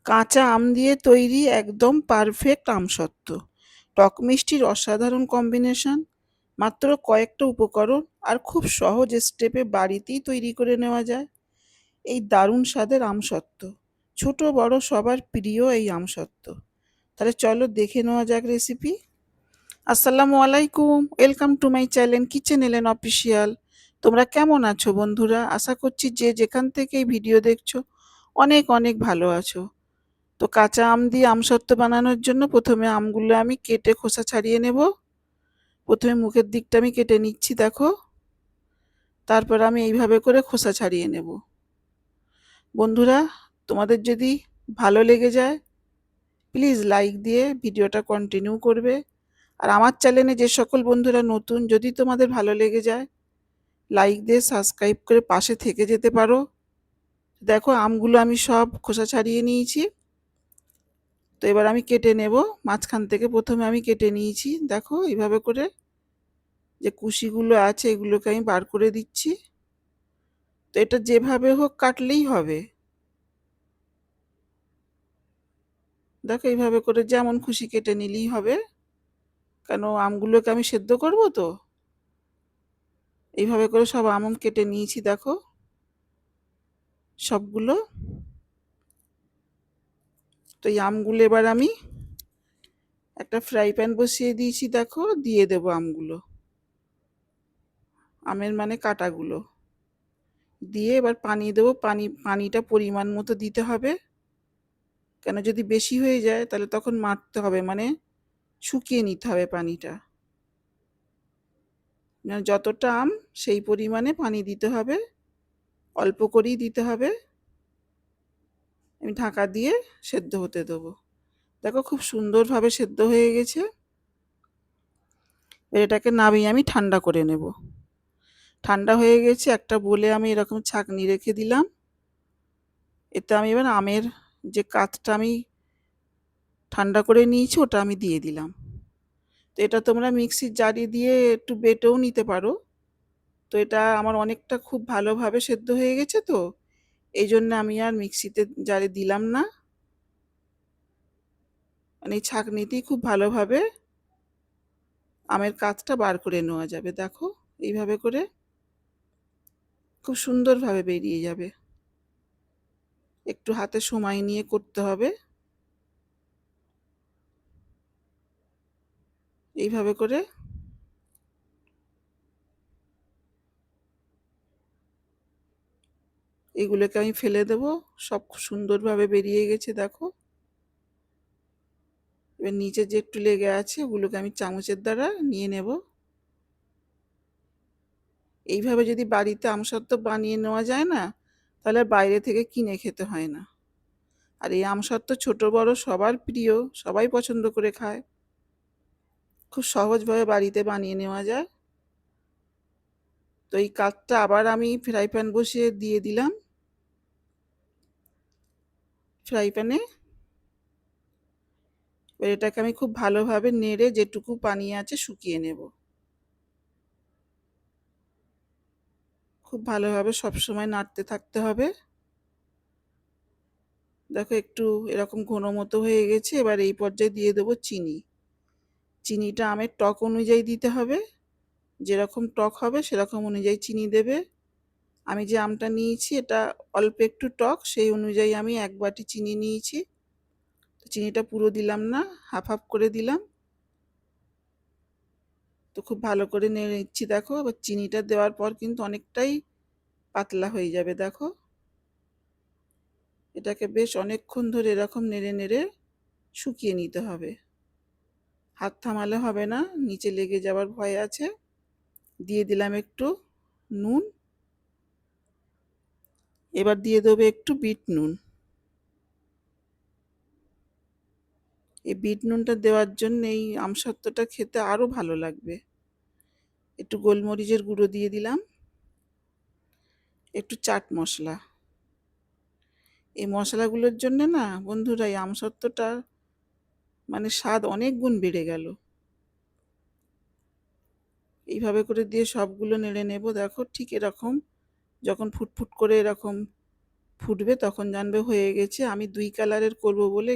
কাঁচা আম দিয়ে তৈরি একদম পারফেক্ট আমসত্ত্ব। টক মিষ্টির অসাধারণ কম্বিনেশন। মাত্র কয়েকটা উপকরণ আর খুব সহজ স্টেপে বাড়িতেই তৈরি করে নেওয়া যায় এই দারুণ স্বাদের আমসত্ত্ব। ছোট বড় সবার প্রিয় এই আমসত্ত্ব। তাহলে চলো দেখে নেওয়া যাক রেসিপি। আসসালামু আলাইকুম, welcome to my channel kitchen এলেন অফিসিয়াল। তোমরা কেমন আছো বন্ধুরা? আশা করছি যে যেখান থেকে এই ভিডিও দেখছো অনেক অনেক ভালো আছো। তো কাঁচা আম দিয়ে আমসত্ত্ব বানানোর জন্য প্রথমে আমগুলো আমি কেটে খোসা ছাড়িয়ে নেব। প্রথমে মুখের দিকটা আমি কেটে নিচ্ছি, দেখো। তারপর আমি এইভাবে করে খোসা ছাড়িয়ে নেব। বন্ধুরা, তোমাদের যদি ভালো লেগে যায় প্লিজ লাইক দিয়ে ভিডিওটা কন্টিনিউ করবে। আর আমার চ্যানেলে যে সকল বন্ধুরা নতুন, যদি তোমাদের ভালো লেগে যায় লাইক দিয়ে সাবস্ক্রাইব করে পাশে থেকে যেতে পারো। দেখো আমগুলো আমি সব খোসা ছাড়িয়ে নিয়েছি। তো এবার আমি কেটে নেব। মাঝখান থেকে প্রথমে আমি কেটে নিয়েছি, দেখো এইভাবে করে। যে কুশিগুলো আছে এগুলোকে আমি বার করে দিচ্ছি। তো এটা যেভাবে হোক কাটলেই হবে। দেখো এইভাবে করে যেমন খুশি কেটে নিলেই হবে, কেন আমগুলোকে আমি সেদ্ধ করব তো। এইভাবে করে সব আম কেটে নিয়েছি, দেখো সবগুলো। তো এই আমগুলো এবার আমি একটা ফ্রাই প্যান বসিয়ে দিয়েছি, দেখো দিয়ে দেব আমগুলো, আমের মানে কাটাগুলো দিয়ে এবার পানি দেবো। পানিটা পরিমাণ মতো দিতে হবে, কেন যদি বেশি হয়ে যায় তাহলে তখন মারতে হবে, মানে শুকিয়ে নিতে হবে পানিটা। মানে যতটা আম সেই পরিমাণে পানি দিতে হবে, অল্প করেই দিতে হবে। আমি ঢাকা দিয়ে সেদ্ধ হতে দেবো। দেখো খুব সুন্দরভাবে সেদ্ধ হয়ে গেছে। এটাকে নামিয়ে আমি ঠান্ডা করে নেব। ঠান্ডা হয়ে গেছে, একটা বলে আমি এরকম ছাঁকনি রেখে দিলাম। এতে আমি এবার আমের যে কাতটা আমি ঠান্ডা করে নিয়েছি ওটা আমি দিয়ে দিলাম। তো এটা তোমরা মিক্সির জারে দিয়ে একটু বেটেও নিতে পারো। তো এটা আমার অনেকটা খুব ভালোভাবে সেদ্ধ হয়ে গেছে, তো এই জন্য আমি আর মিক্সিতে জারে দিলাম না। মানে এই ছাঁকনিতেই খুব ভালোভাবে আমের কাতটা বার করে নেওয়া যাবে। দেখো এইভাবে করে খুব সুন্দরভাবে বেরিয়ে যাবে। একটু হাতে সময় নিয়ে করতে হবে। এইভাবে করে এগুলোকে আমি ফেলে দেব। সব খুব সুন্দরভাবে বেরিয়ে গেছে, দেখো। এবার নিচে যে একটু লেগে আছে ওগুলোকে আমি চামচের দ্বারা নিয়ে নেব। এইভাবে যদি বাড়িতে আমসত্ত্ব বানিয়ে নেওয়া যায় না, তাহলে বাইরে থেকে কিনে খেতে হয় না। আর এই আমসত্ত্ব ছোট বড় সবার প্রিয়, সবাই পছন্দ করে খায়। খুব সহজভাবে বাড়িতে বানিয়ে নেওয়া যায়। তো এই কাঠটা আবার আমি ফ্রাই প্যান বসিয়ে দিয়ে দিলাম। ফ্রাই প্যানে এবার এটাকে আমি খুব ভালোভাবে নেড়ে যেটুকু পানি আছে শুকিয়ে নেব। খুব ভালোভাবে সবসময় নাড়তে থাকতে হবে। দেখো একটু এরকম ঘন মতো হয়ে গেছে। এবার এই পর্যায়ে দিয়ে দেবো চিনি। চিনিটা আমের টক অনুযায়ী দিতে হবে। যেরকম টক হবে সেরকম অনুযায়ী চিনি দেবে। আমি যে আমটা নিয়েছি এটা অল্প একটু টক, সেই অনুযায়ী আমি 1 বাটি চিনি নিয়েছি। তো চিনিটা পুরো দিলাম না, হাফ হাফ করে দিলাম। তো খুব ভালো করে নেড়ে নিচ্ছি, দেখো। এবার চিনিটা দেওয়ার পর কিন্তু অনেকটাই পাতলা হয়ে যাবে, দেখো। এটাকে বেশ অনেকক্ষণ ধরে এরকম নেড়ে নেড়ে শুকিয়ে নিতে হবে। হাত থামালে হবে না, নিচে লেগে যাওয়ার ভয় আছে। দিয়ে দিলাম একটু নুন। এবার দিয়ে দেবো একটু বিট নুন। এই বিট নুনটা দেওয়ার জন্য এই আমসত্ত্বটা খেতে আরো ভালো লাগবে। একটু গোলমরিচের গুঁড়ো দিয়ে দিলাম, একটু চাট মশলা। এই মশলাগুলোর জন্য না বন্ধুরা এই আমসত্ত্বটা মানে স্বাদ অনেক গুণ বেড়ে গেল। এইভাবে করে দিয়ে সবগুলো নেড়ে নেব। দেখো ঠিক এরকম যখন ফুটফুট করে এরকম ফুটবে তখন জানবে হয়ে গেছে। আমি 2 কালারের করব বলে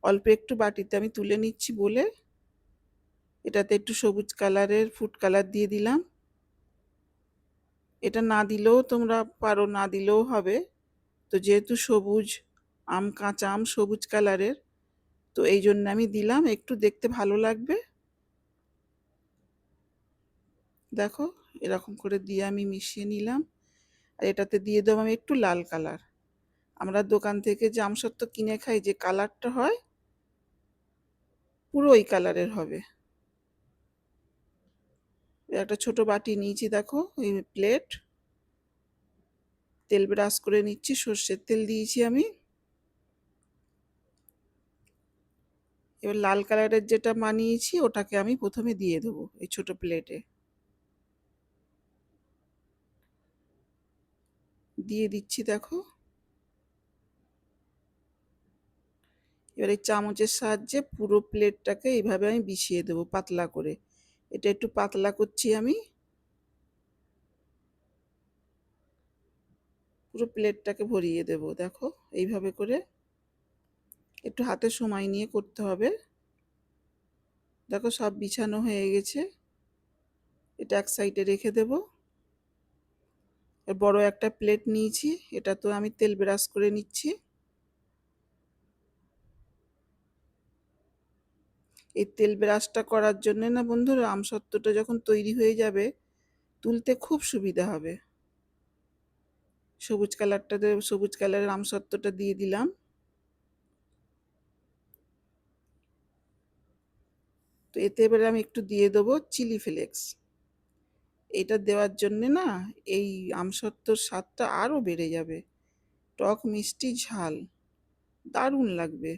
অল্প একটু বাটিতে আমি তুলে নিচ্ছি বলে এটাতে একটু সবুজ কালারের ফুড কালার দিয়ে দিলাম। এটা না দিলেও তোমরা পারো, না দিলেও হবে। তো যেহেতু কাঁচা আম সবুজ কালারের, তো এই জন্য আমি দিলাম, একটু দেখতে ভালো লাগবে। দেখো এরকম করে দিয়ে আমি মিশিয়ে নিলাম। আর এটাতে দিয়ে দেবো আমি একটু লাল কালার। আমরা দোকান থেকে যে আমসত্ত্ব কিনে খাই যে কালারটা হয়, পুরো ওই কালারের হবে। একটা ছোট বাটি নিয়েছি, দেখো এই প্লেট, তেল ব্রাশ করে নিচ্ছি, সর্ষের তেল দিয়েছি আমি। এবার লাল কালারের যেটা বানিয়েছি ওটাকে আমি প্রথমে দিয়ে দেবো এই ছোট প্লেটে। দিয়ে দিচ্ছি দেখো। এবার এই চামচের সাহায্যে পুরো প্লেটটাকে এইভাবে আমি বিছিয়ে দেবো পাতলা করে। এটা একটু পাতলা করছি আমি। পুরো প্লেটটাকে ভরিয়ে দেবো, দেখো এইভাবে করে। একটু হাতে সময় নিয়ে করতে হবে। দেখো সব বিছানো হয়ে গেছে। এটা এক সাইডে রেখে দেবো। বড় একটা প্লেট নিয়েছি, এটা তো আমি তেল ব্রাশ করে নিচ্ছি। এই তেল ব্রাশটা করার জন্য না বন্ধুরা, আমসত্ত্বটা যখন তৈরি হয়ে যাবে তুলতে খুব সুবিধা হবে। সবুজ কালারের আমসত্ত্বটা দিয়ে দিলাম। তো এতে এবারে আমি একটু দিয়ে দেবো চিলি ফ্লেক্স। এটা দেওয়ার জন্যে না এই আমসত্ত্বর স্বাদটা আরও বেড়ে যাবে। টক মিষ্টি ঝাল দারুণ লাগবে।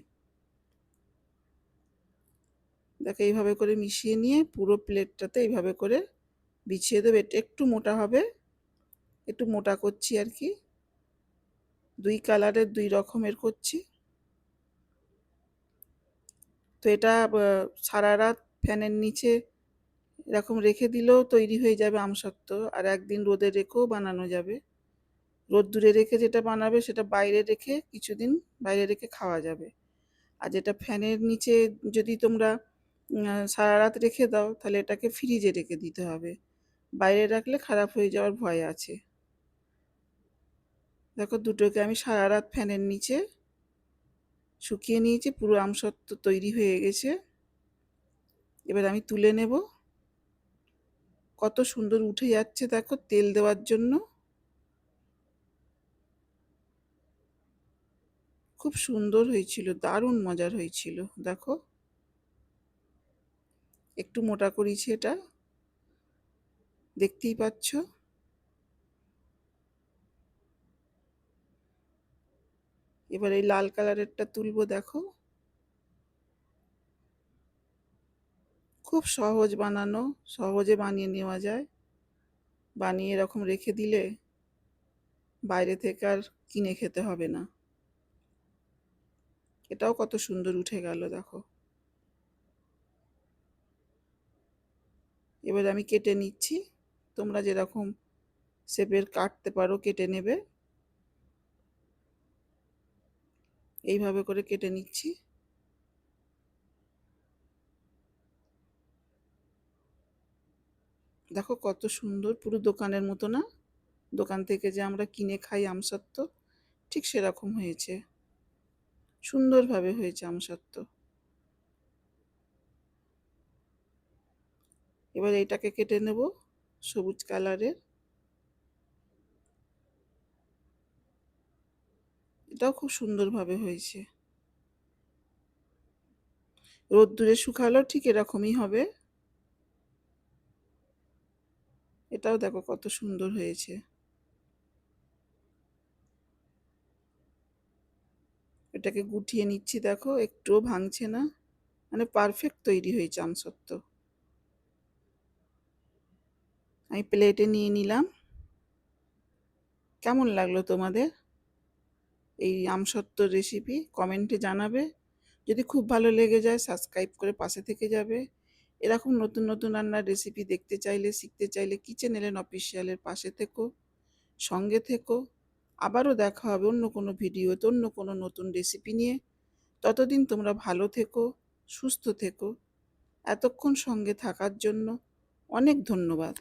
দেখো এইভাবে করে মিশিয়ে নিয়ে পুরো প্লেটটাতে এইভাবে করে বিছিয়ে দেবে। এটা একটু মোটা হবে, একটু মোটা করছি আর কি। 2 কালারের 2 রকমের করছি। তো এটা সারা রাত ফ্যানের নিচে এরকম রেখে দিলেও তৈরি হয়ে যাবে আমসত্ত্ব। আর একদিন রোদে রেখেও বানানো যাবে। রোদ্দুরে রেখে যেটা বানাবে সেটা বাইরে রেখে কিছুদিন বাইরে রেখে খাওয়া যাবে। আর যেটা ফ্যানের নিচে যদি তোমরা সারা রাত রেখে দাও তাহলে এটাকে ফ্রিজে রেখে দিতে হবে। বাইরে রাখলে খারাপ হয়ে যাওয়ার ভয় আছে। দেখো দুটোকে আমি সারা রাত ফ্যানের নিচে শুকিয়ে নিয়েছি, পুরো আমসত্ত্ব তৈরি হয়ে গেছে। এবার আমি তুলে নেব। কত সুন্দর উঠে যাচ্ছে দেখো তেল দেওয়ার জন্য। খুব সুন্দর হয়েছিল, দারুণ মজার হয়েছিল। দেখো একটু মোটা করেছি এটা, দেখতেই পাচ্ছ। এবার এই লাল কালারেরটা তুলবো, দেখো খুব সহজ বানানো, সহজে বানিয়ে নেওয়া যায়। বানিয়ে এরকম রেখে দিলে বাইরে থেকে আর কিনে খেতে হবে না। এটাও কত সুন্দর উঠে গেল দেখো। এবার আমি কেটে নিচ্ছি। তোমরা যেরকম শেপের কাটতে পারো কেটে নেবে। এইভাবে করে কেটে নিচ্ছি। দেখো কত সুন্দর, পুরো দোকানের মতো না? দোকান থেকে যে আমরা কিনে খাই আমসত্ত্ব, ঠিক সেরকম হয়েছে। সুন্দরভাবে হয়েছে আমসত্ত্ব। এবার এইটাকে কেটে নেব সবুজ কালারের। এটাও খুব সুন্দরভাবে হয়েছে। রোদ্দুরে শুকালেও ঠিক এরকমই হবে। এটাও দেখো কত সুন্দর হয়েছে। এটাকে গুটিয়ে নিচ্ছি, দেখো একটুও ভাঙছে না, মানে পারফেক্ট তৈরি হয়েছে আমসত্ত্ব। আমি প্লেটে নিয়ে নিলাম। কেমন লাগলো তোমাদের এই আমসত্ত্বর রেসিপি? কমেন্টে জানাবে। যদি খুব ভালো লেগে যায় সাবস্ক্রাইব করে পাশে থেকে যাবে। এরকম নতুন নতুন রান্নার রেসিপি দেখতে চাইলে, শিখতে চাইলে কিচেন এলেন অফিসিয়ালের পাশে থেকো, সঙ্গে থেকো। আবারও দেখা হবে অন্য কোনো ভিডিওতে অন্য কোনো নতুন রেসিপি নিয়ে। ততদিন তোমরা ভালো থেকো, সুস্থ থেকো। এতক্ষণ সঙ্গে থাকার জন্য অনেক ধন্যবাদ।